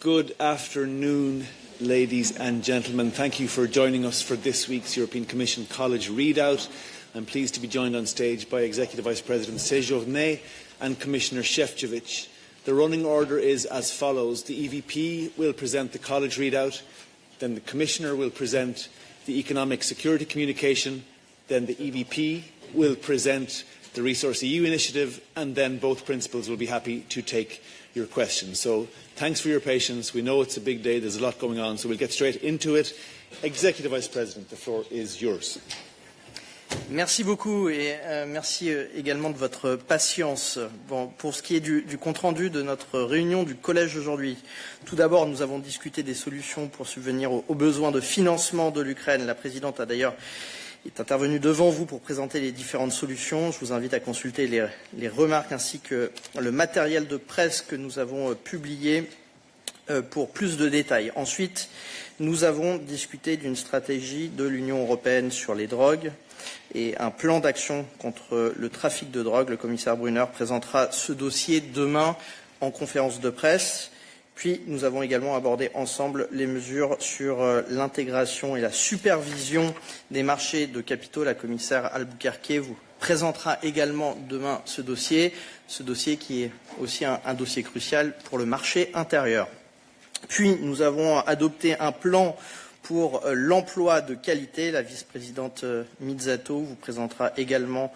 Good afternoon, ladies and gentlemen. Thank you for joining us for this week's European Commission College Readout. I'm pleased to be joined on stage by Executive Vice President Séjourné and Commissioner Šefčovič. The running order is as follows. The EVP will present the College Readout, then the Commissioner will present the Economic Security Communication, then the EVP will present the Resource EU initiative, and then both principals will be happy to take your questions. So thanks for your patience. We know it's a big day. There's a lot going on, so we'll get straight into it. Executive Vice President, the floor is yours. Merci beaucoup et merci également de votre patience. Bon, pour ce qui est du compte-rendu de notre réunion du Collège aujourd'hui, tout d'abord, nous avons discuté des solutions pour subvenir aux besoins de financement de l'Ukraine. La Présidente a d'ailleurs est intervenue devant vous pour présenter les différentes solutions. Je vous invite à consulter les remarques ainsi que le matériel de presse que nous avons publié pour plus de détails. Ensuite, nous avons discuté d'une stratégie de l'Union européenne sur les drogues et un plan d'action contre le trafic de drogue. Le commissaire Brunner présentera ce dossier demain en conférence de presse. Puis, nous avons également abordé ensemble les mesures sur l'intégration et la supervision des marchés de capitaux. La commissaire Albuquerque vous présentera également demain ce dossier qui est aussi un dossier crucial pour le marché intérieur. Puis, nous avons adopté un plan pour l'emploi de qualité. La vice-présidente Mizzato vous présentera également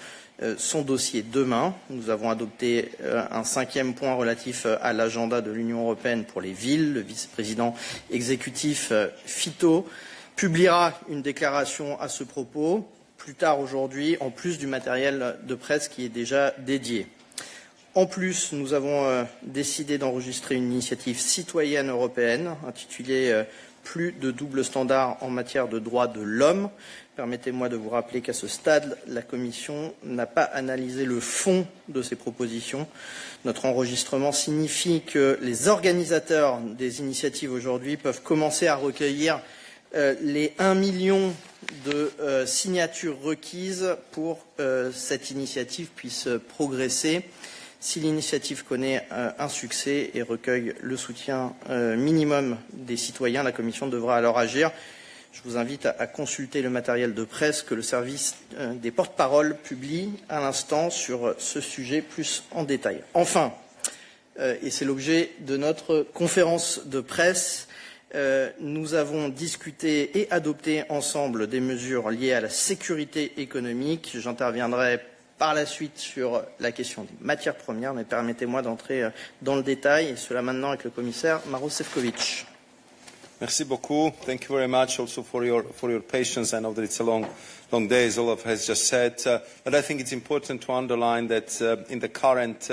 son dossier demain. Nous avons adopté un 5e point relatif à l'agenda de l'Union européenne pour les villes. Le vice-président exécutif Fito publiera une déclaration à ce propos plus tard aujourd'hui, en plus du matériel de presse qui est déjà dédié. En plus, nous avons décidé d'enregistrer une initiative citoyenne européenne intitulée plus de double standard en matière de droits de l'homme. Permettez-moi de vous rappeler qu'à ce stade, la Commission n'a pas analysé le fond de ces propositions. Notre enregistrement signifie que les organisateurs des initiatives aujourd'hui peuvent commencer à recueillir les 1 million de signatures requises pour cette initiative puisse progresser. Si l'initiative connaît un succès et recueille le soutien minimum des citoyens, la Commission devra alors agir. Je vous invite à consulter le matériel de presse que le service des porte-paroles publie à l'instant sur ce sujet plus en détail. Enfin, et c'est l'objet de notre conférence de presse, nous avons discuté et adopté ensemble des mesures liées à la sécurité économique. J'interviendrai par la suite sur la question des matières premières, mais permettez-moi d'entrer dans le détail, et cela maintenant avec le commissaire Maroš Šefčovič. Merci beaucoup. Thank you very much also for your patience. I know that it's a long day, as Olaf has just said, but I think it's important to underline that in the current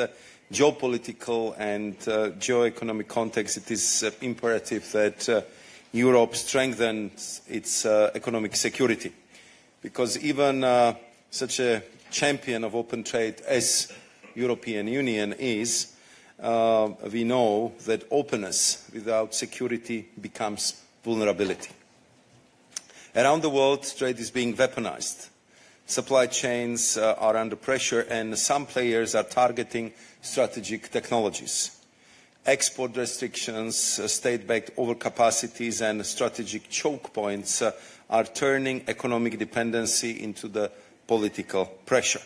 geopolitical and geo-economic context, it is imperative that Europe strengthens its economic security, because even such a champion of open trade as European Union is, we know that openness without security becomes vulnerability. Around the world, trade is being weaponized. Supply chains are under pressure, and some players are targeting strategic technologies. Export restrictions, state-backed overcapacities, and strategic choke points are turning economic dependency into the political pressure.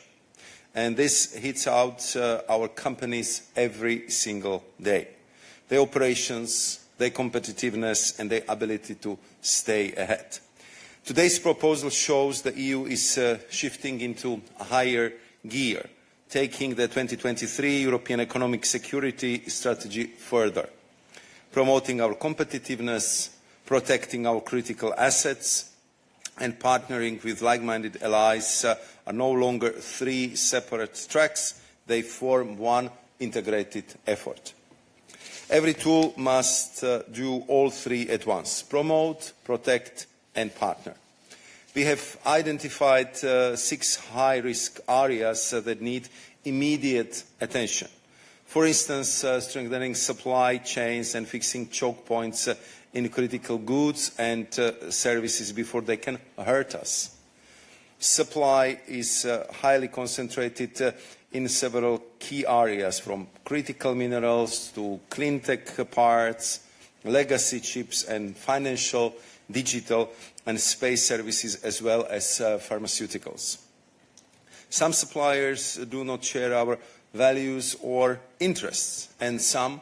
And this hits out our companies every single day. Their operations, their competitiveness, and their ability to stay ahead. Today's proposal shows the EU is shifting into a higher gear, taking the 2023 European Economic Security Strategy further, promoting our competitiveness, protecting our critical assets, and partnering with like-minded allies are no longer 3 separate tracks. They form one integrated effort. Every tool must do all 3 at once: promote, protect, and partner. We have identified 6 high-risk areas that need immediate attention. For instance, strengthening supply chains and fixing choke points in critical goods and services before they can hurt us. Supply is highly concentrated in several key areas, from critical minerals to clean tech parts, legacy chips and financial, digital and space services, as well as pharmaceuticals. Some suppliers do not share our values or interests, and some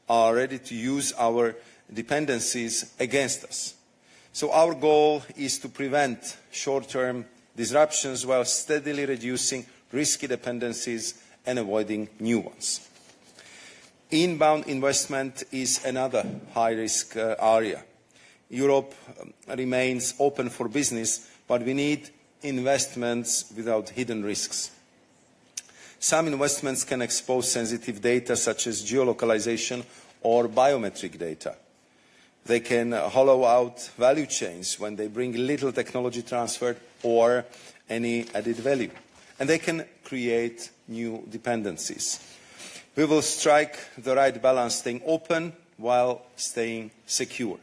are ready to use our dependencies against us. So our goal is to prevent short-term disruptions while steadily reducing risky dependencies and avoiding new ones. Inbound investment is another high-risk area. Europe remains open for business, but we need investments without hidden risks. Some investments can expose sensitive data such as geolocalization or biometric data. They can hollow out value chains when they bring little technology transfer or any added value. And they can create new dependencies. We will strike the right balance, staying open while staying secure.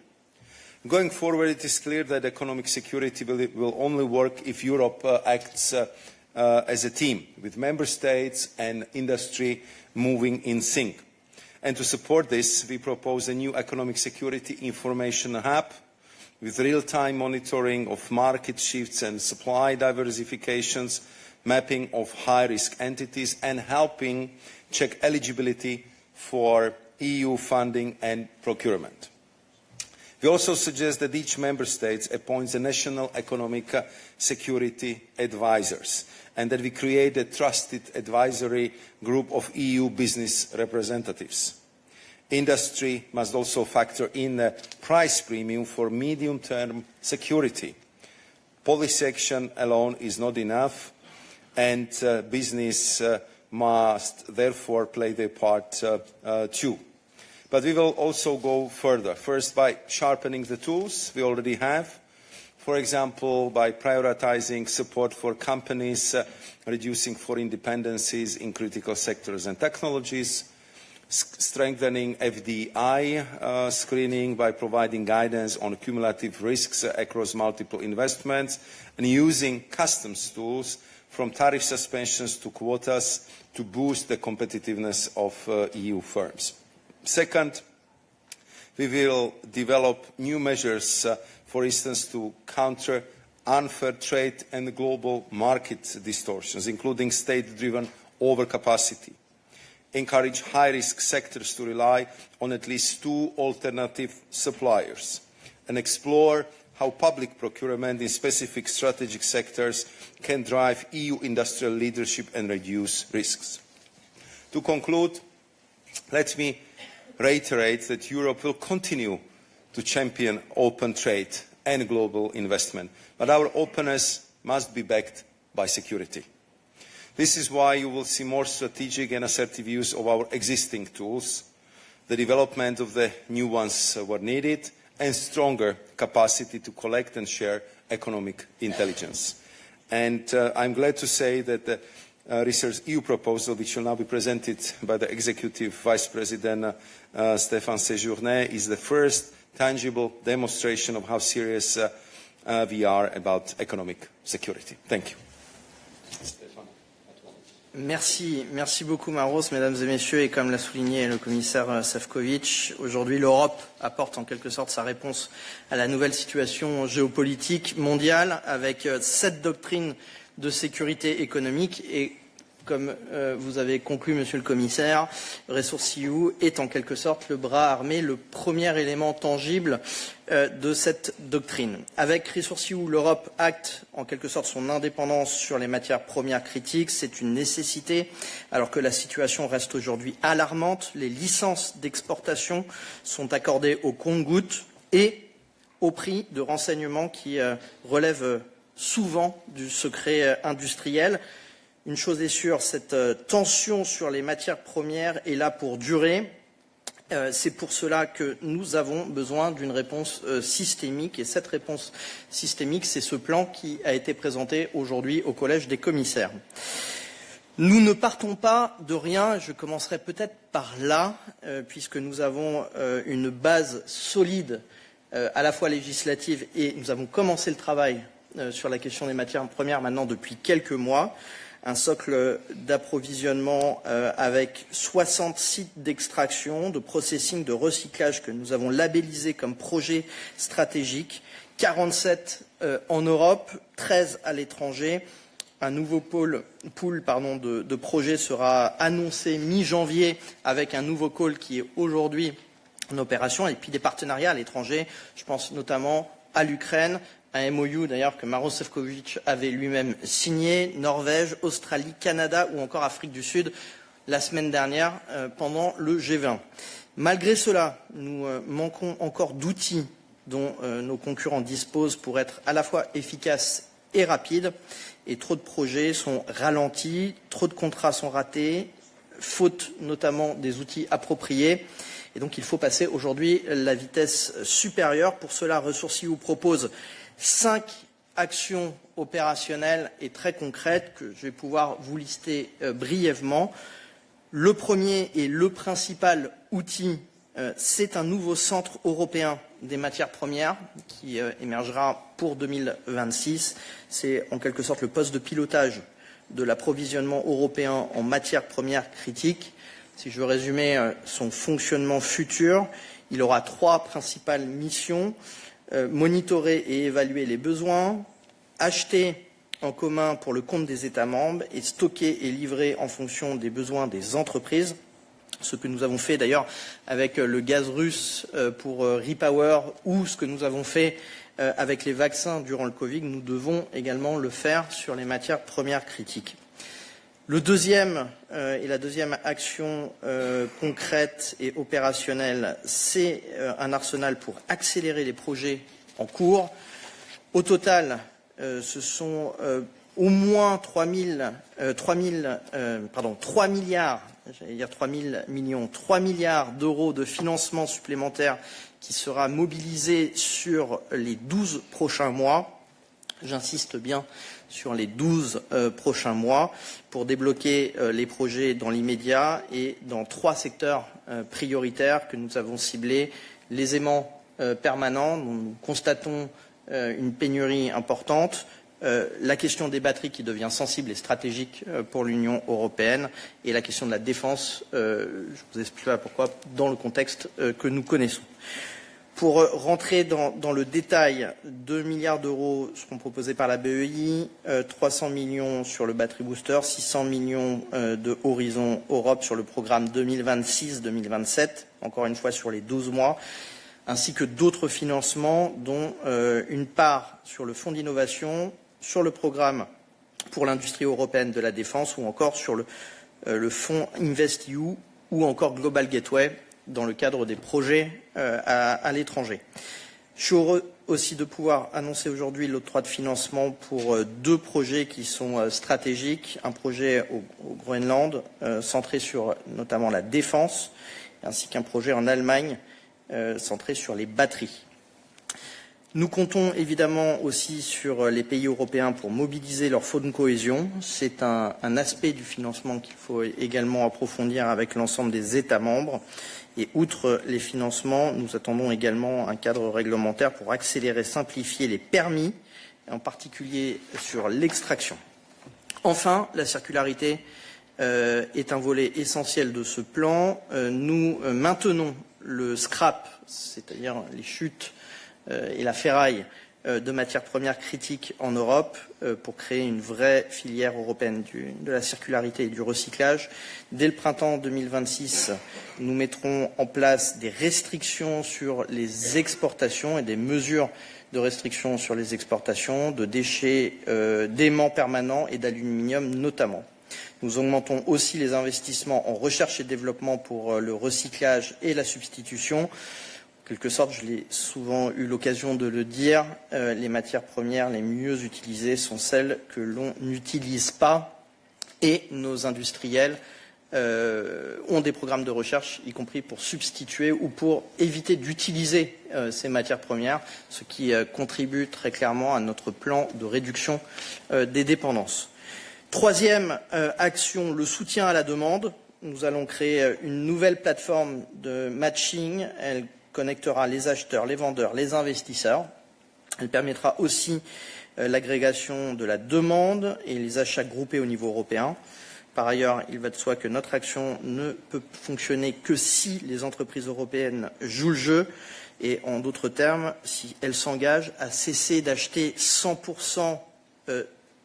Going forward, it is clear that economic security will only work if Europe acts as a team, with member states and industry moving in sync. And to support this, we propose a new economic security information hub with real-time monitoring of market shifts and supply diversifications, mapping of high-risk entities, and helping check eligibility for EU funding and procurement. We also suggest that each member state appoints a national economic security advisors, and that we create a trusted advisory group of EU business representatives. Industry must also factor in a price premium for medium-term security. Policy action alone is not enough, and business must therefore play their part too. But we will also go further, first by sharpening the tools we already have, for example, by prioritizing support for companies, reducing foreign dependencies in critical sectors and technologies, strengthening FDI screening by providing guidance on cumulative risks across multiple investments, and using customs tools from tariff suspensions to quotas to boost the competitiveness of EU firms. Second, we will develop new measures, for instance, to counter unfair trade and global market distortions, including state-driven overcapacity. Encourage high-risk sectors to rely on at least 2 alternative suppliers, and explore how public procurement in specific strategic sectors can drive EU industrial leadership and reduce risks. To conclude, let me reiterate that Europe will continue to champion open trade and global investment, but our openness must be backed by security. This is why you will see more strategic and assertive use of our existing tools, the development of the new ones where needed, and stronger capacity to collect and share economic intelligence. And I'm glad to say that the Research EU proposal, which will now be presented by the Executive Vice President Stéphane Séjourné, is the first tangible demonstration of how serious we are about economic security. Thank you. Merci beaucoup Maros, mesdames et messieurs, et comme l'a souligné le commissaire Šefčovič, aujourd'hui l'Europe apporte en quelque sorte sa réponse à la nouvelle situation géopolitique mondiale avec 7 doctrines de sécurité économique et comme vous avez conclu, monsieur le commissaire, RessourceEU est en quelque sorte le bras armé, le premier élément tangible de cette doctrine. Avec RessourceEU, l'Europe acte en quelque sorte son indépendance sur les matières premières critiques. C'est une nécessité, alors que la situation reste aujourd'hui alarmante. Les licences d'exportation sont accordées au compte-gouttes et au prix de renseignements qui relèvent souvent du secret industriel. Une chose est sûre, cette tension sur les matières premières est là pour durer. C'est pour cela que nous avons besoin d'une réponse systémique. Et cette réponse systémique, c'est ce plan qui a été présenté aujourd'hui au Collège des commissaires. Nous ne partons pas de rien. Je commencerai peut-être par là, puisque nous avons une base solide, à la fois législative, et nous avons commencé le travail sur la question des matières premières maintenant depuis quelques mois. un socle d'approvisionnement avec 60 sites d'extraction, de processing, de recyclage que nous avons labellisés comme projet stratégique, 47 en Europe, 13 à l'étranger. Un nouveau pool de projets sera annoncé mi-janvier avec un nouveau call qui est aujourd'hui en opération, et puis des partenariats à l'étranger. Je pense notamment à l'Ukraine, un MOU d'ailleurs que Maroš Šefčovič avait lui-même signé, Norvège, Australie, Canada ou encore Afrique du Sud la semaine dernière pendant le G20. Malgré cela, nous manquons encore d'outils dont nos concurrents disposent pour être à la fois efficaces et rapides, et trop de projets sont ralentis, trop de contrats sont ratés, faute notamment des outils appropriés. Et donc il faut passer aujourd'hui la vitesse supérieure. Pour cela, Ressources.eu propose 5 actions opérationnelles et très concrètes que je vais pouvoir vous lister brièvement. Le premier et le principal outil, c'est un nouveau centre européen des matières premières qui émergera pour 2026. C'est en quelque sorte le poste de pilotage de l'approvisionnement européen en matières premières critiques. Si je veux résumer son fonctionnement futur, il aura 3 principales missions. Monitorer et évaluer les besoins, acheter en commun pour le compte des États membres et stocker et livrer en fonction des besoins des entreprises. Ce que nous avons fait d'ailleurs avec le gaz russe pour Repower ou ce que nous avons fait avec les vaccins durant le Covid, nous devons également le faire sur les matières premières critiques. Le deuxième et la deuxième action concrète et opérationnelle, c'est un arsenal pour accélérer les projets en cours. Au total, ce sont au moins 3 milliards d'euros de financement supplémentaire qui sera mobilisé sur les 12 prochains mois. J'insiste bien sur les 12 prochains mois pour débloquer les projets dans l'immédiat et dans 3 secteurs prioritaires que nous avons ciblés. Les aimants permanents, dont nous constatons une pénurie importante, la question des batteries qui devient sensible et stratégique pour l'Union européenne et la question de la défense, je vous expliquerai pourquoi, dans le contexte que nous connaissons. Pour rentrer dans le détail, 2 milliards d'euros seront proposés par la BEI, 300 millions sur le Battery Booster, 600 millions de Horizon Europe sur le programme 2026-2027, encore une fois sur les 12 mois, ainsi que d'autres financements, dont une part sur le fonds d'innovation, sur le programme pour l'industrie européenne de la défense ou encore sur le fonds InvestEU ou encore Global Gateway dans le cadre des projets à l'étranger. Je suis heureux aussi de pouvoir annoncer aujourd'hui l'octroi de financement pour 2 projets qui sont stratégiques. Un projet au Groenland centré sur notamment la défense, ainsi qu'un projet en Allemagne centré sur les batteries. Nous comptons évidemment aussi sur les pays européens pour mobiliser leur fonds de cohésion. C'est un aspect du financement qu'il faut également approfondir avec l'ensemble des États membres. Et outre les financements, nous attendons également un cadre réglementaire pour accélérer, simplifier les permis, en particulier sur l'extraction. Enfin, la circularité est un volet essentiel de ce plan. Nous maintenons le scrap, c'est-à-dire les chutes et la ferraille de matières premières critiques en Europe pour créer une vraie filière européenne de la circularité et du recyclage. Dès le printemps 2026, nous mettrons en place des restrictions sur les exportations et des mesures de restriction sur les exportations de déchets d'aimants permanents et d'aluminium notamment. Nous augmentons aussi les investissements en recherche et développement pour le recyclage et la substitution. En quelque sorte, je l'ai souvent eu l'occasion de le dire, les matières premières les mieux utilisées sont celles que l'on n'utilise pas et nos industriels ont des programmes de recherche, y compris pour substituer ou pour éviter d'utiliser ces matières premières, ce qui contribue très clairement à notre plan de réduction des dépendances. Troisième action, le soutien à la demande. Nous allons créer une nouvelle plateforme de matching. Elle connectera les acheteurs, les vendeurs, les investisseurs. Elle permettra aussi l'agrégation de la demande et les achats groupés au niveau européen. Par ailleurs, il va de soi que notre action ne peut fonctionner que si les entreprises européennes jouent le jeu et, en d'autres termes, si elles s'engagent à cesser d'acheter 100%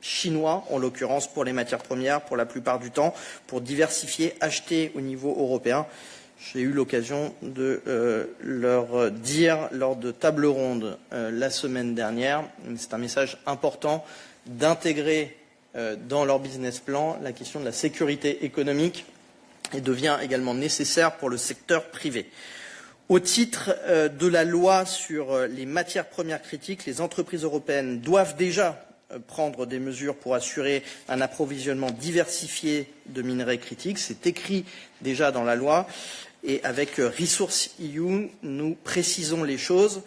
chinois, en l'occurrence pour les matières premières, pour la plupart du temps, pour diversifier, acheter au niveau européen. J'ai eu l'occasion de leur dire lors de tables rondes la semaine dernière, c'est un message important, d'intégrer dans leur business plan la question de la sécurité économique et devient également nécessaire pour le secteur privé. Au titre de la loi sur les matières premières critiques, les entreprises européennes doivent déjà prendre des mesures pour assurer un approvisionnement diversifié de minerais critiques. C'est écrit déjà dans la loi. Et avec Resource EU, nous précisons les choses.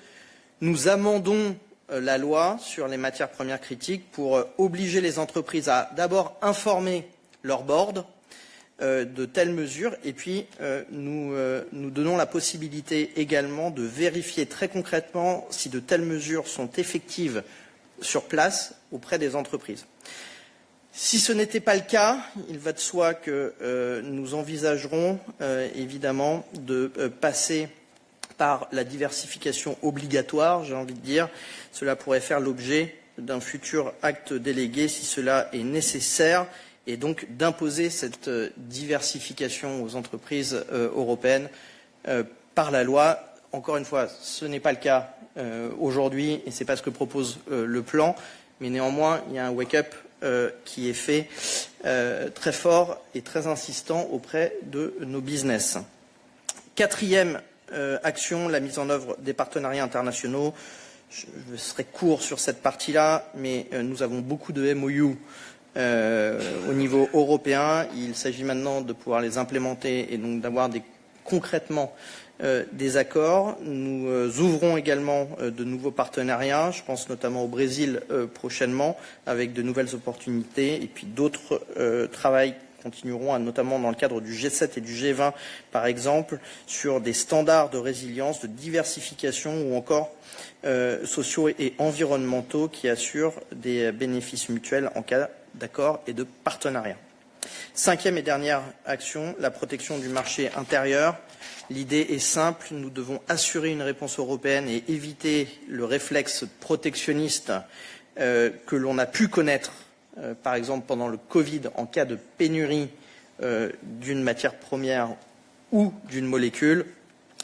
Nous amendons la loi sur les matières premières critiques pour obliger les entreprises à d'abord informer leur board de telles mesures et puis nous donnons la possibilité également de vérifier très concrètement si de telles mesures sont effectives sur place auprès des entreprises. Si ce n'était pas le cas, il va de soi que nous envisagerons évidemment de passer par la diversification obligatoire, j'ai envie de dire. Cela pourrait faire l'objet d'un futur acte délégué si cela est nécessaire et donc d'imposer cette diversification aux entreprises européennes par la loi. Encore une fois, ce n'est pas le cas aujourd'hui et ce n'est pas ce que propose le plan, mais néanmoins, il y a un wake-up qui est fait très fort et très insistant auprès de nos business. Quatrième action, la mise en œuvre des partenariats internationaux. Je serai court sur cette partie-là, mais nous avons beaucoup de MOU au niveau européen. Il s'agit maintenant de pouvoir les implémenter et donc d'avoir concrètement des accords. Nous ouvrons également de nouveaux partenariats. Je pense notamment au Brésil prochainement, avec de nouvelles opportunités. Et puis d'autres travails continueront, notamment dans le cadre du G7 et du G20, par exemple, sur des standards de résilience, de diversification ou encore sociaux et environnementaux qui assurent des bénéfices mutuels en cas d'accord et de partenariat. Cinquième et dernière action, la protection du marché intérieur. L'idée est simple, nous devons assurer une réponse européenne et éviter le réflexe protectionniste que l'on a pu connaître, par exemple pendant le Covid, en cas de pénurie d'une matière première ou d'une molécule.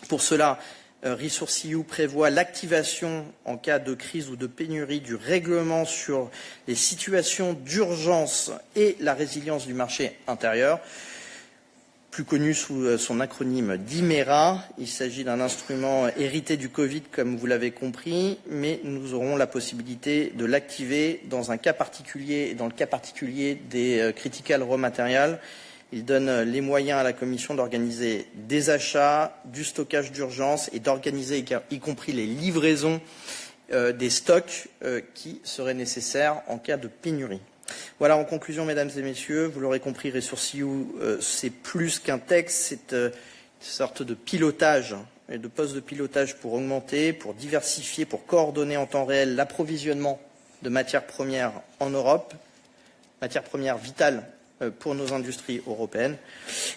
Pour cela, Resource EU prévoit l'activation en cas de crise ou de pénurie du règlement sur les situations d'urgence et la résilience du marché intérieur, plus connu sous son acronyme d'IMERA. Il s'agit d'un instrument hérité du Covid, comme vous l'avez compris, mais nous aurons la possibilité de l'activer dans un cas particulier, et dans le cas particulier des critical raw materials. Il donne les moyens à la Commission d'organiser des achats, du stockage d'urgence et d'organiser y compris les livraisons des stocks qui seraient nécessaires en cas de pénurie. Voilà, en conclusion, mesdames et messieurs, vous l'aurez compris, Resource EU, c'est plus qu'un texte, c'est une sorte de pilotage et de poste de pilotage pour augmenter, pour diversifier, pour coordonner en temps réel l'approvisionnement de matières premières en Europe, matières premières vitales pour nos industries européennes.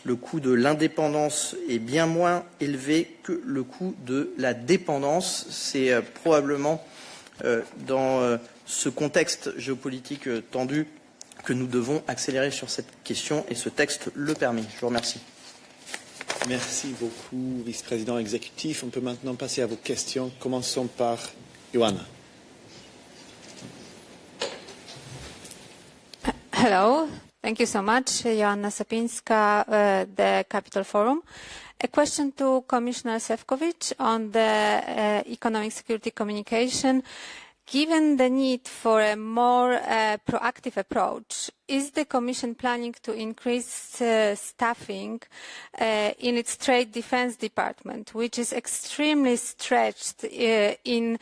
Le coût de l'indépendance est bien moins élevé que le coût de la dépendance. C'est probablement dans ce contexte géopolitique tendu que nous devons accélérer sur cette question et ce texte le permet. Je vous remercie. Merci beaucoup, vice-président exécutif. On peut maintenant passer à vos questions. Commençons par Joanna. Hello. Thank you so much, Joanna Sapinska, the Capital Forum. A question to Commissioner Šefčovič on the economic security communication. Given the need for a more proactive approach, is the Commission planning to increase staffing in its Trade Defence Department, which is extremely stretched in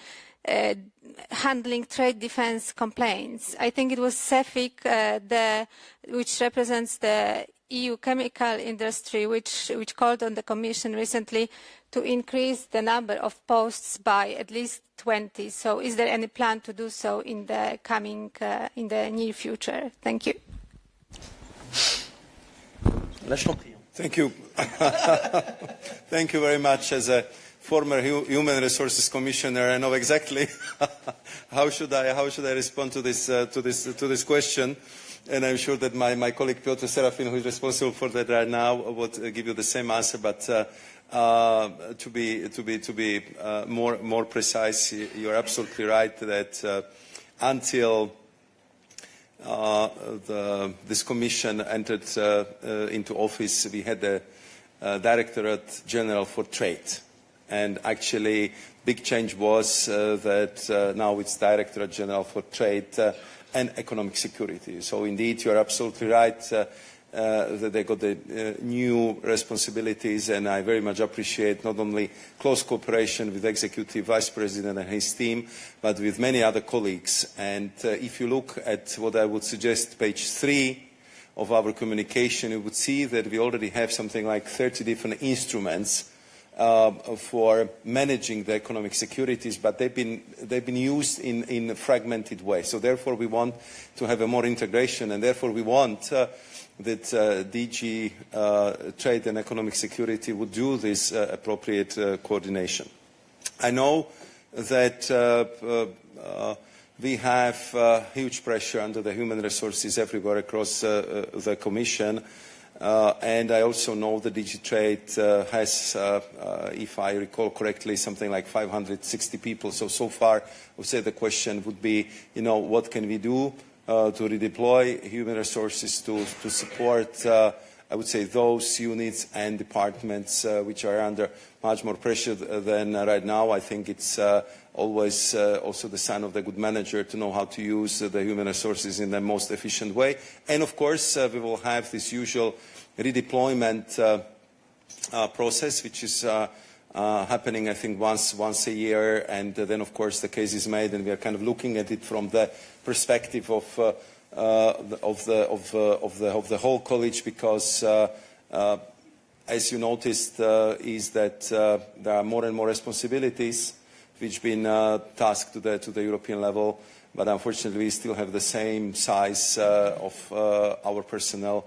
handling trade defence complaints? I think it was CEFIC, which represents the EU chemical industry, which called on the Commission recently to increase the number of posts by at least 20. So is there any plan to do so in the in the near future? Thank you. Thank you. Thank you very much. As a former Human Resources Commissioner, I know exactly how should I respond to this question, and I'm sure that my colleague Piotr Serafin, who is responsible for that right now, would give you the same answer. But to be more precise, you're absolutely right that until this Commission entered into office, we had the Directorate General for Trade. And actually, big change was that now it's Directorate General for Trade and Economic Security. So indeed, you are absolutely right that they got the new responsibilities, and I very much appreciate not only close cooperation with Executive Vice President and his team, but with many other colleagues. And if you look at what I would suggest, page 3 of our communication, you would see that we already have something like 30 different instruments for managing the economic securities, but they've been used in a fragmented way. So therefore we want to have a more integration, and therefore we want that DG Trade and Economic Security would do this appropriate coordination. I know that we have huge pressure under the human resources everywhere across the Commission. And I also know that DigiTrade has, if I recall correctly, something like 560 people. So far, I would say the question would be, what can we do to redeploy human resources to support, I would say, those units and departments which are under much more pressure than right now. I think it's always also the sign of the good manager to know how to use the human resources in the most efficient way. And of course, we will have this usual redeployment process, which is happening, I think, once a year. And then, of course, the case is made, and we are kind of looking at it from the perspective of the whole college, because as you noticed, is that there are more and more responsibilities which have been tasked to the European level, but unfortunately we still have the same size of our personnel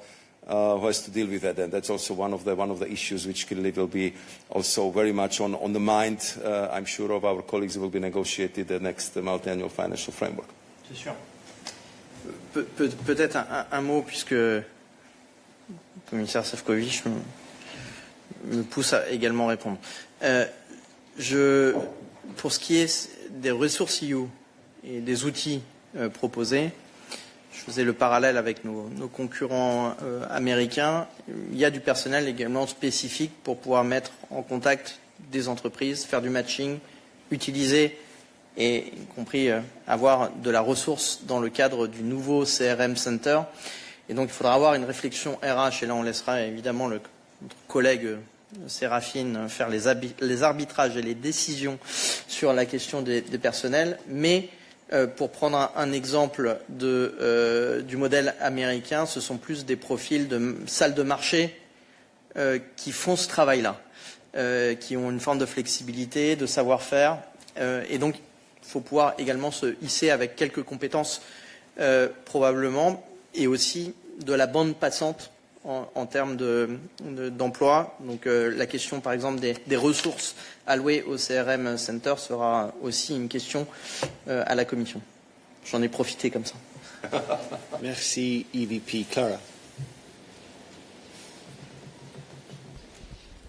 who has to deal with that, and that's also one of the issues which clearly will be also very much on the mind, I'm sure, of our colleagues who will be negotiated the next multi-annual financial framework. C'est sûr. Peut-être un mot, puisque le commissaire Šefčovič me pousse à également répondre. Pour ce qui est des ressources EU et des outils proposés, je faisais le parallèle avec nos concurrents américains. Il y a du personnel également spécifique pour pouvoir mettre en contact des entreprises, faire du matching, utiliser et y compris avoir de la ressource dans le cadre du nouveau CRM Center. Et donc il faudra avoir une réflexion RH, et là on laissera évidemment notre collègue Sérafine faire les arbitrages et les décisions sur la question des personnels, mais pour prendre un exemple du modèle américain, ce sont plus des profils de salles de marché qui font ce travail-là, qui ont une forme de flexibilité, de savoir-faire, et donc il faut pouvoir également se hisser avec quelques compétences probablement, et aussi de la bande passante en termes d'emploi. Donc la question, par exemple, des ressources allouées au CRM Center sera aussi une question à la Commission. J'en ai profité comme ça. Merci, EVP. Clara.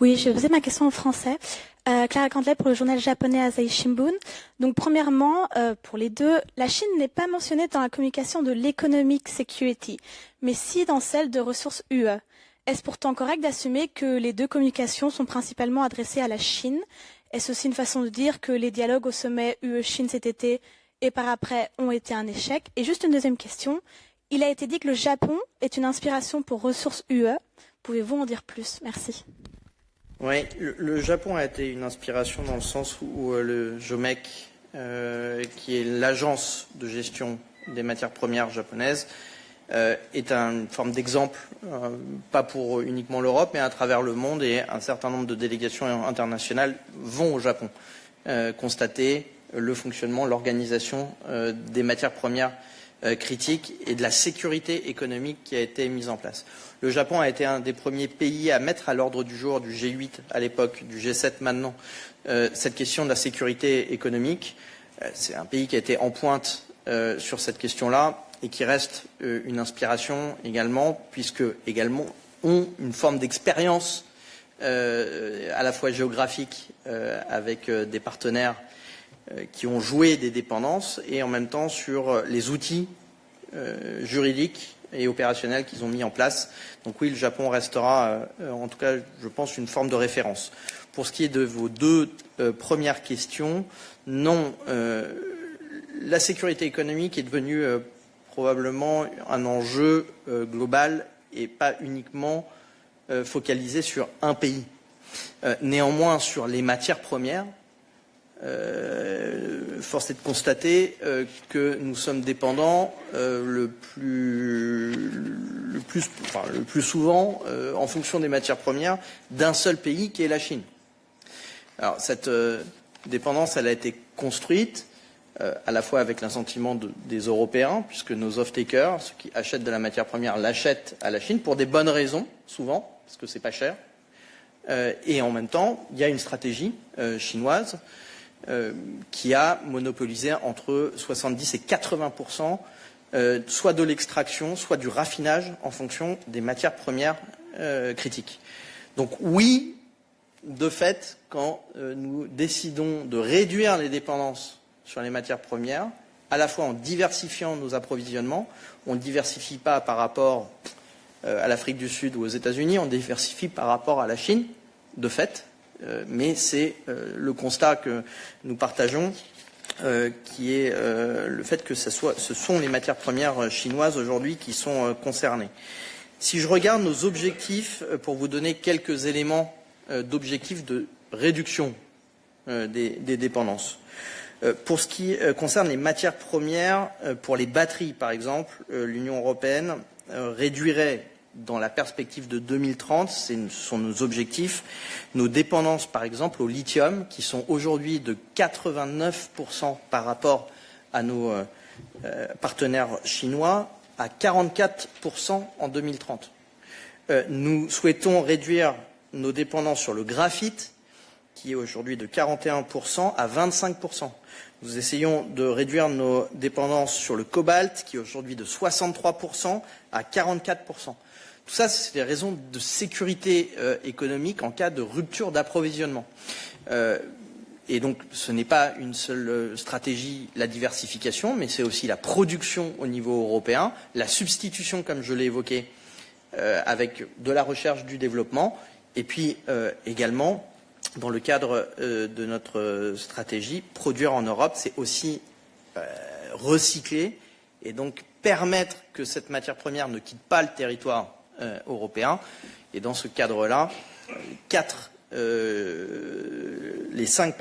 Oui, je faisais ma question en français. Clara Candelet pour le journal japonais Asahi Shimbun. Donc premièrement, pour les deux, la Chine n'est pas mentionnée dans la communication de l'Economic Security, mais si dans celle de ressources UE. Est-ce pourtant correct d'assumer que les deux communications sont principalement adressées à la Chine? Est-ce aussi une façon de dire que les dialogues au sommet UE-Chine cet été et par après ont été un échec? Et juste une deuxième question. Il a été dit que le Japon est une inspiration pour ressources UE. Pouvez-vous en dire plus? Merci. Oui, le Japon a été une inspiration dans le sens où le JOMEC, qui est l'agence de gestion des matières premières japonaise, est une forme d'exemple, pas pour uniquement l'Europe, mais à travers le monde, et un certain nombre de délégations internationales vont au Japon constater le fonctionnement, l'organisation des matières premières critiques et de la sécurité économique qui a été mise en place. Le Japon a été un des premiers pays à mettre à l'ordre du jour du G8 à l'époque, du G7 maintenant, cette question de la sécurité économique. C'est un pays qui a été en pointe sur cette question-là et qui reste une inspiration également, puisque également ont une forme d'expérience à la fois géographique avec des partenaires qui ont joué des dépendances et en même temps sur les outils juridiques et opérationnels qu'ils ont mis en place. Donc oui, le Japon restera, en tout cas, je pense, une forme de référence. Pour ce qui est de vos deux premières questions, non, la sécurité économique est devenue probablement un enjeu global et pas uniquement focalisé sur un pays. Néanmoins, sur les matières premières, force est de constater que nous sommes dépendants le plus souvent, en fonction des matières premières, d'un seul pays qui est la Chine. Alors cette dépendance, elle a été construite à la fois avec l'assentiment des Européens, puisque nos off-takers, ceux qui achètent de la matière première, l'achètent à la Chine pour des bonnes raisons, souvent, parce que c'est pas cher. Et en même temps, il y a une stratégie chinoise qui a monopolisé entre 70 et 80% soit de l'extraction, soit du raffinage en fonction des matières premières critiques. Donc oui, de fait, quand nous décidons de réduire les dépendances sur les matières premières, à la fois en diversifiant nos approvisionnements, on ne diversifie pas par rapport à l'Afrique du Sud ou aux États-Unis, on diversifie par rapport à la Chine, de fait, mais c'est le constat que nous partageons, qui est le fait que ce sont les matières premières chinoises aujourd'hui qui sont concernées. Si je regarde nos objectifs, pour vous donner quelques éléments d'objectifs de réduction des dépendances. Pour ce qui concerne les matières premières, pour les batteries par exemple, l'Union européenne réduirait dans la perspective de 2030, ce sont nos objectifs, nos dépendances par exemple au lithium, qui sont aujourd'hui de 89% par rapport à nos partenaires chinois, à 44% en 2030. Nous souhaitons réduire nos dépendances sur le graphite, qui est aujourd'hui de 41% à 25%. Nous essayons de réduire nos dépendances sur le cobalt, qui est aujourd'hui de 63% à 44%. Tout ça, c'est des raisons de sécurité économique en cas de rupture d'approvisionnement. Et donc, ce n'est pas une seule stratégie, la diversification, mais c'est aussi la production au niveau européen, la substitution, comme je l'ai évoqué, avec de la recherche, du développement, et puis également, dans le cadre de notre stratégie, produire en Europe, c'est aussi recycler et donc permettre que cette matière première ne quitte pas le territoire européen. Et dans ce cadre-là, les 5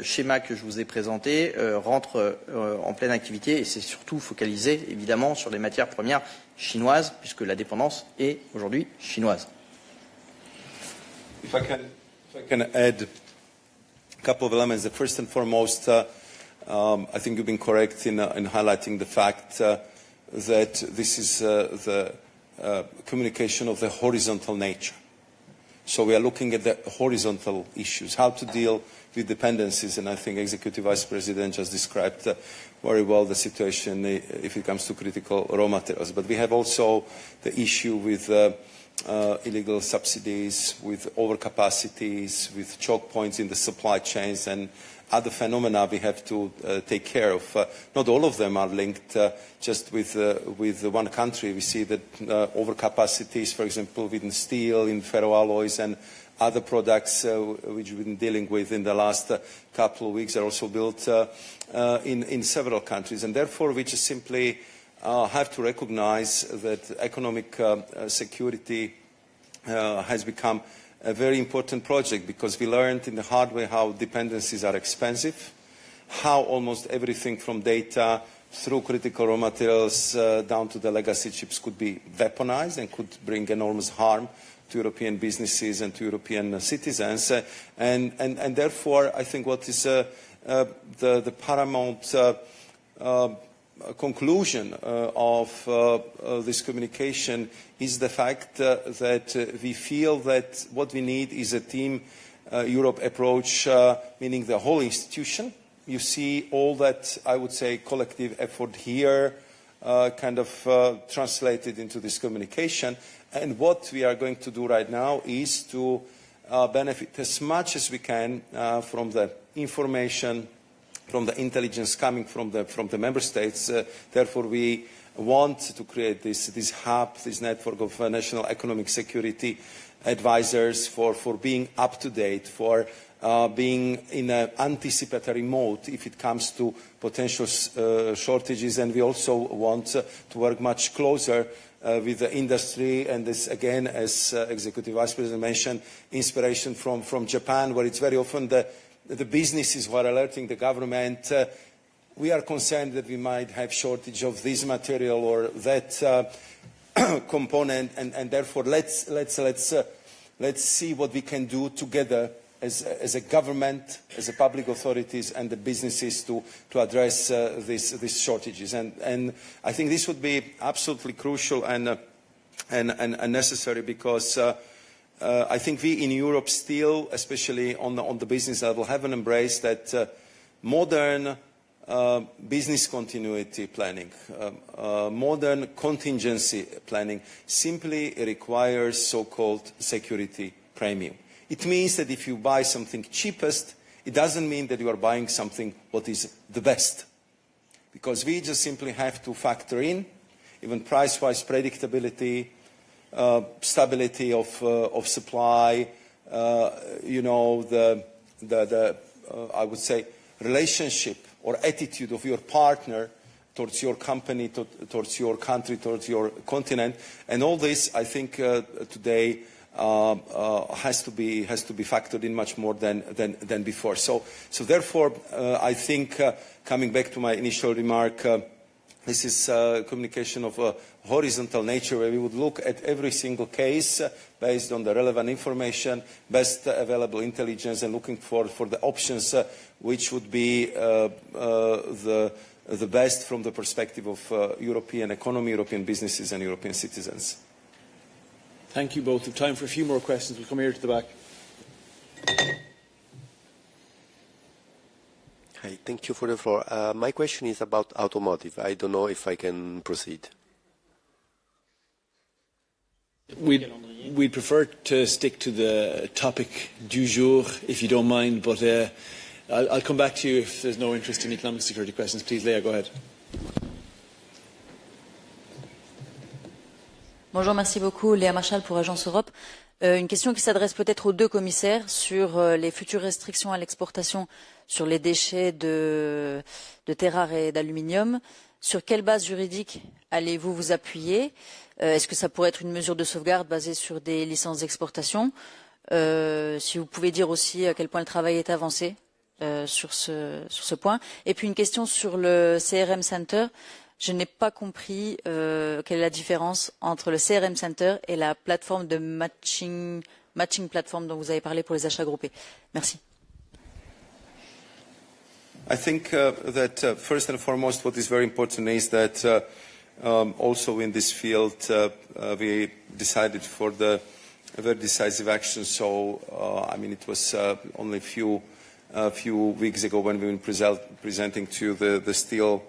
schémas que je vous ai présentés rentrent en pleine activité et c'est surtout focalisé évidemment sur les matières premières chinoises puisque la dépendance est aujourd'hui chinoise. If I can add a couple of elements. The first and foremost, I think you've been correct in highlighting the fact that this is the communication of the horizontal nature. So we are looking at the horizontal issues, how to deal with dependencies, and I think Executive Vice President just described very well the situation if it comes to critical raw materials. But we have also the issue with illegal subsidies, with overcapacities, with choke points in the supply chains, and other phenomena we have to take care of. Not all of them are linked just with one country. We see that overcapacities, for example, within steel, in ferroalloys, and other products which we've been dealing with in the last couple of weeks are also built in several countries. And therefore, we just simply have to recognize that economic security has become a very important project because we learned in the hard way how dependencies are expensive, how almost everything from data through critical raw materials down to the legacy chips could be weaponized and could bring enormous harm to European businesses and to European citizens. And therefore, I think what is the paramount conclusion of this communication is the fact that we feel that what we need is a Team Europe approach, meaning the whole institution. You see all that, I would say, collective effort here kind of translated into this communication. And what we are going to do right now is to benefit as much as we can from the information, from the intelligence coming from the member states. Therefore, we want to create this hub, this network of national economic security advisors for being up to date, for being in an anticipatory mode if it comes to potential shortages. And we also want to work much closer with the industry. And this, again, as Executive Vice President mentioned, inspiration from Japan, where it's very often the businesses who are alerting the government. We are concerned that we might have shortage of this material or that component, and therefore let's see what we can do together as a government, as a public authorities and the businesses to address these shortages. And I think this would be absolutely crucial and necessary, because I think we in Europe still, especially on the business level, haven't embraced that modern business continuity planning, modern contingency planning simply requires so-called security premium. It means that if you buy something cheapest, it doesn't mean that you are buying something what is the best. Because we just simply have to factor in, even price-wise, predictability, stability of supply, you know, the I would say, relationship or attitude of your partner towards your company, towards your country, towards your continent. And all this, I think, today has to be factored in much more than before. So therefore, I think, coming back to my initial remark, this is a communication of a horizontal nature, where we would look at every single case based on the relevant information, best available intelligence, and looking for the options which would be the best from the perspective of European economy, European businesses and European citizens. Thank you both. We have time for a few more questions. We'll come here to the back. Hi, thank you for the floor. My question is about automotive. I don't know if I can proceed. We'd prefer to stick to the topic du jour, if you don't mind, but I'll come back to you if there's no interest in economic security questions. Please, Leah, go ahead. Bonjour, merci beaucoup. Léa Marchal pour Agence Europe. Une question qui s'adresse peut-être aux deux commissaires sur les futures restrictions à l'exportation sur les déchets de terres rares et d'aluminium. Sur quelle base juridique allez-vous vous appuyer? Est-ce que ça pourrait être une mesure de sauvegarde basée sur des licences d'exportation? Si vous pouvez dire aussi à quel point le travail est avancé sur ce point. Et puis une question sur le CRM Center. Je n'ai pas compris quelle est la différence entre le CRM Center et la plateforme de matching platform dont vous avez parlé pour les achats groupés. Merci. I think that first and foremost, what is very important is that also in this field we decided for the very decisive action. So I mean, it was only a few weeks ago when we were presenting to you the steel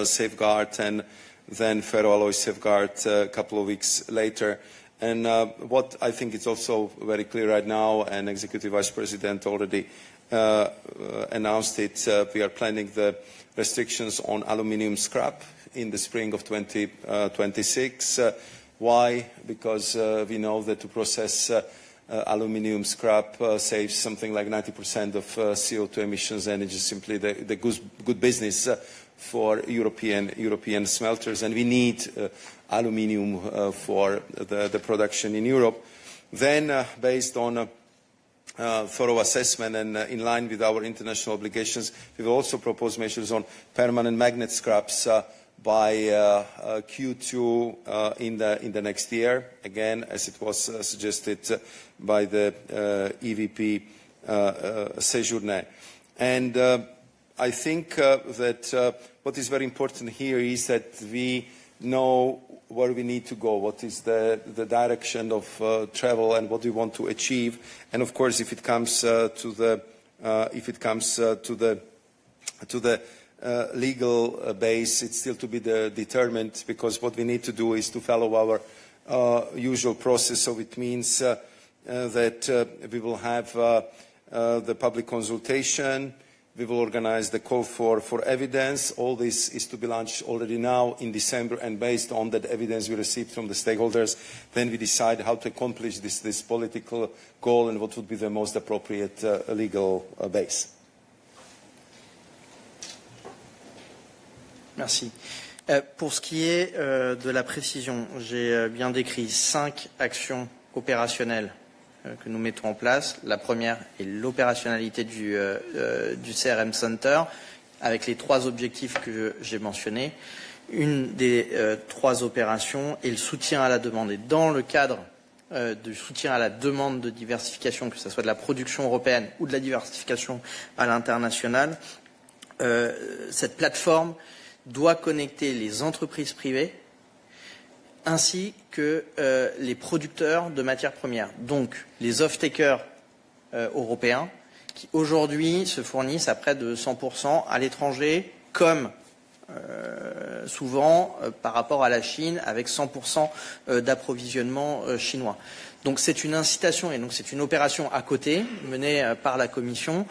safeguard, and then ferroalloy safeguard a couple of weeks later. And what I think is also very clear right now, and Executive Vice President already announced it, we are planning the restrictions on aluminium scrap in the spring of 2026. Why? Because we know that to process aluminium scrap saves something like 90% of CO2 emissions, and it's just simply the good business for European smelters, and we need aluminium for the production in Europe. Then, based on thorough assessment and in line with our international obligations, we will also propose measures on permanent magnet scraps by Q2 in the next year, again, as it was suggested by the EVP Séjourné. And I think that what is very important here is that we know where we need to go, what is the direction of travel and what we want to achieve. And of course, if it comes to the legal base, it's still to be determined, because what we need to do is to follow our usual process. So it means that we will have the public consultation. We will organize the call for evidence. All this is to be launched already now in December, and based on that evidence we received from the stakeholders, then we decide how to accomplish this political goal and what would be the most appropriate legal base. Merci. Pour ce qui est de la précision, j'ai bien décrit 5 actions opérationnelles que nous mettons en place. La première est l'opérationnalité du CRM Center, avec les 3 objectifs que j'ai mentionnés. Une des 3 opérations est le soutien à la demande. Et dans le cadre du soutien à la demande de diversification, que ce soit de la production européenne ou de la diversification à l'international, cette plateforme doit connecter les entreprises privées ainsi que les producteurs de matières premières, donc les off-takers européens, qui aujourd'hui se fournissent à près de 100% à l'étranger, comme souvent par rapport à la Chine, avec 100% d'approvisionnement chinois. Donc c'est une incitation, et donc c'est une opération à côté, menée par la Commission,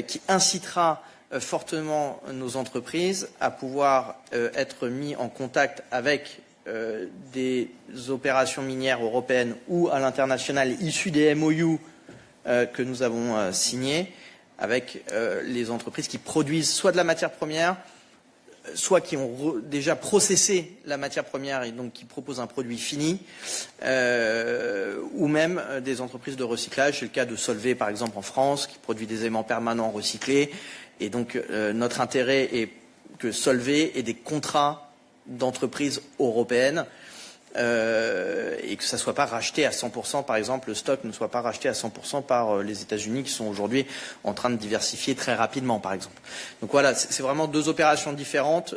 qui incitera fortement nos entreprises à pouvoir être mis en contact avec des opérations minières européennes ou à l'international issues des MOU que nous avons signés avec les entreprises qui produisent soit de la matière première, soit qui ont déjà processé la matière première et donc qui proposent un produit fini, ou même des entreprises de recyclage. C'est le cas de Solvay par exemple en France, qui produit des aimants permanents recyclés. Et donc notre intérêt est que Solvay ait des contrats d'entreprises européennes et que ça ne soit pas racheté à 100%, par exemple, le stock ne soit pas racheté à 100% par les États-Unis qui sont aujourd'hui en train de diversifier très rapidement, par exemple. Donc voilà, c'est vraiment 2 opérations différentes.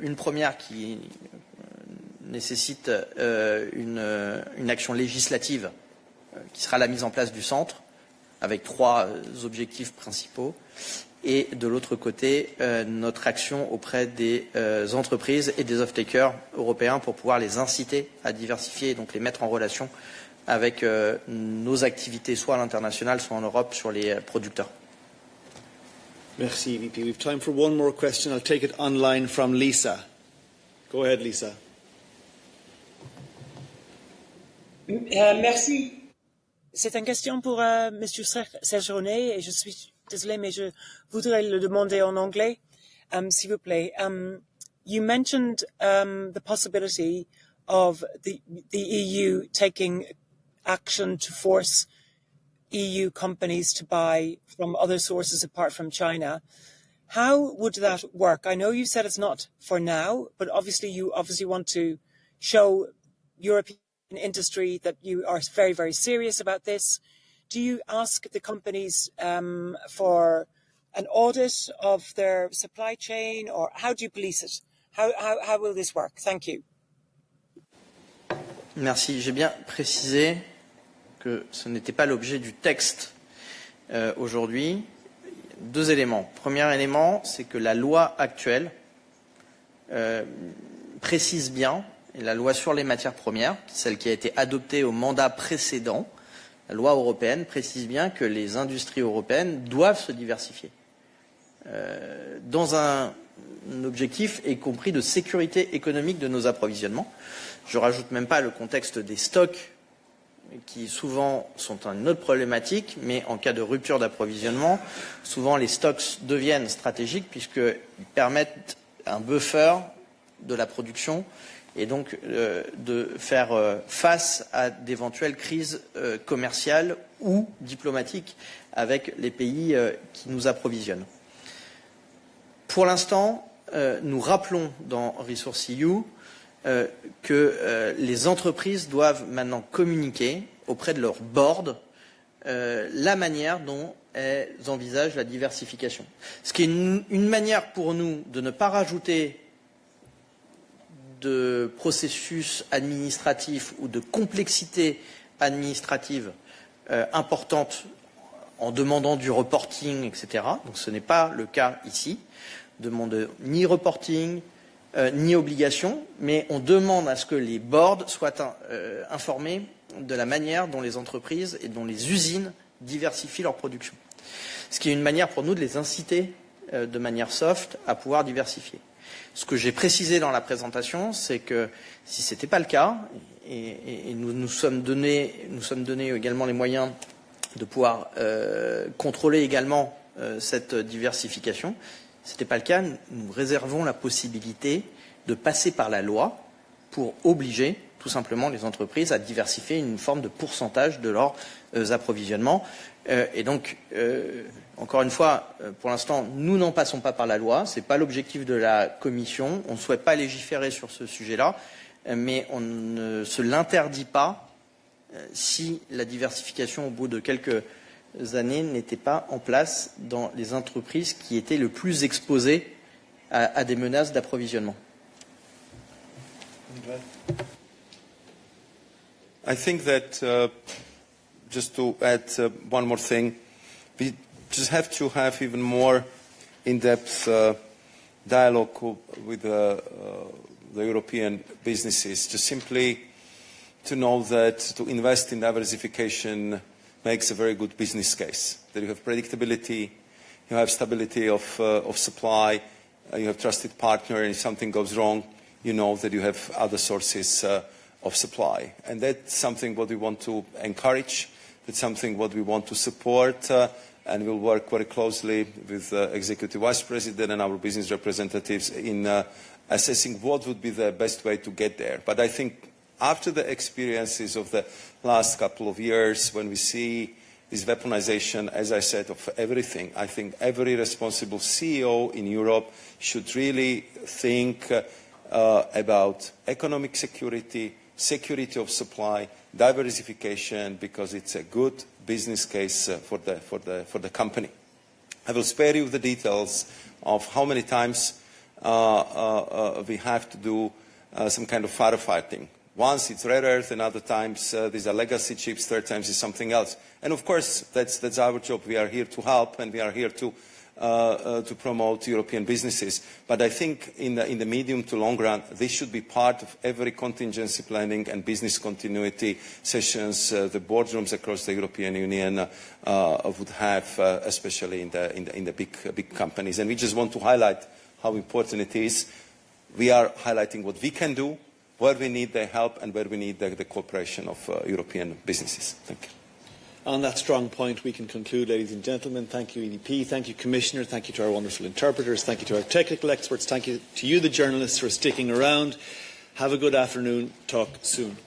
Une première qui nécessite une action législative qui sera la mise en place du centre avec 3 objectifs principaux. Et de l'autre côté, notre action auprès des entreprises et des off-takers européens pour pouvoir les inciter à diversifier et donc les mettre en relation avec nos activités, soit à l'international, soit en Europe, sur les producteurs. Merci, VP. We have time for one more question. I'll take it online from Lisa. Go ahead, Lisa. Merci. C'est une question pour M. Séjourné et je suis désolé, mais je voudrais le demander en anglais, s'il vous plaît. You mentioned the possibility of the EU taking action to force EU companies to buy from other sources apart from China. How would that work? I know you said it's not for now, but you want to show European industry that you are very, very serious about this. Do you ask the companies for an audit of their supply chain, or how do you police it? How will this work? Thank you. Merci. J'ai bien précisé que ce n'était pas l'objet du texte aujourd'hui. 2 éléments. Premier élément, c'est que la loi actuelle précise bien, et la loi sur les matières premières, celle qui a été adoptée au mandat précédent, la loi européenne précise bien que les industries européennes doivent se diversifier dans un objectif, y compris de sécurité économique de nos approvisionnements. Je rajoute même pas le contexte des stocks qui souvent sont une autre problématique, mais en cas de rupture d'approvisionnement, souvent les stocks deviennent stratégiques puisqu'ils permettent un buffer de la production et donc de faire face à d'éventuelles crises commerciales ou diplomatiques avec les pays qui nous approvisionnent. Pour l'instant, nous rappelons dans ResourceEU que les entreprises doivent maintenant communiquer auprès de leur board la manière dont elles envisagent la diversification. Ce qui est une manière pour nous de ne pas rajouter de processus administratifs ou de complexité administrative importante en demandant du reporting, etc. Donc ce n'est pas le cas ici. On demande ni reporting, ni obligation, mais on demande à ce que les boards soient informés de la manière dont les entreprises et dont les usines diversifient leur production. Ce qui est une manière pour nous de les inciter de manière soft à pouvoir diversifier. Ce que j'ai précisé dans la présentation, c'est que si ce n'était pas le cas, et nous sommes donné également les moyens de pouvoir contrôler également cette diversification, si ce n'était pas le cas, nous réservons la possibilité de passer par la loi pour obliger tout simplement les entreprises à diversifier une forme de pourcentage de leurs approvisionnements. Et donc, encore une fois, pour l'instant, nous n'en passons pas par la loi. Ce n'est pas l'objectif de la Commission. On ne souhaite pas légiférer sur ce sujet-là, mais on ne se l'interdit pas si la diversification, au bout de quelques années, n'était pas en place dans les entreprises qui étaient le plus exposées à des menaces d'approvisionnement. I think that, just to add one more thing, we just have to have even more in-depth dialogue with the European businesses, just simply to know that to invest in diversification makes a very good business case, that you have predictability, you have stability of supply, you have trusted partner, and if something goes wrong, you know that you have other sources of supply. And that's something what we want to encourage, that's something what we want to support, and we'll work very closely with the Executive Vice President and our business representatives in assessing what would be the best way to get there. But I think after the experiences of the last couple of years, when we see this weaponization, as I said, of everything, I think every responsible CEO in Europe should really think about economic security, security of supply, diversification, because it's a good business case for the company. I will spare you the details of how many times we have to do some kind of firefighting. Once it's rare earth, and other times these are legacy chips, third times is something else. And of course, that's our job. We are here to help, and we are here to promote European businesses. But I think in the medium to long run, this should be part of every contingency planning and business continuity sessions the boardrooms across the European Union would have, especially in the big companies. And we just want to highlight how important it is. We are highlighting what we can do, where we need their help, and where we need the cooperation of European businesses. Thank you. On that strong point, we can conclude, ladies and gentlemen. Thank you, EDP. Thank you, Commissioner. Thank you to our wonderful interpreters. Thank you to our technical experts. Thank you to you, the journalists, for sticking around. Have a good afternoon. Talk soon.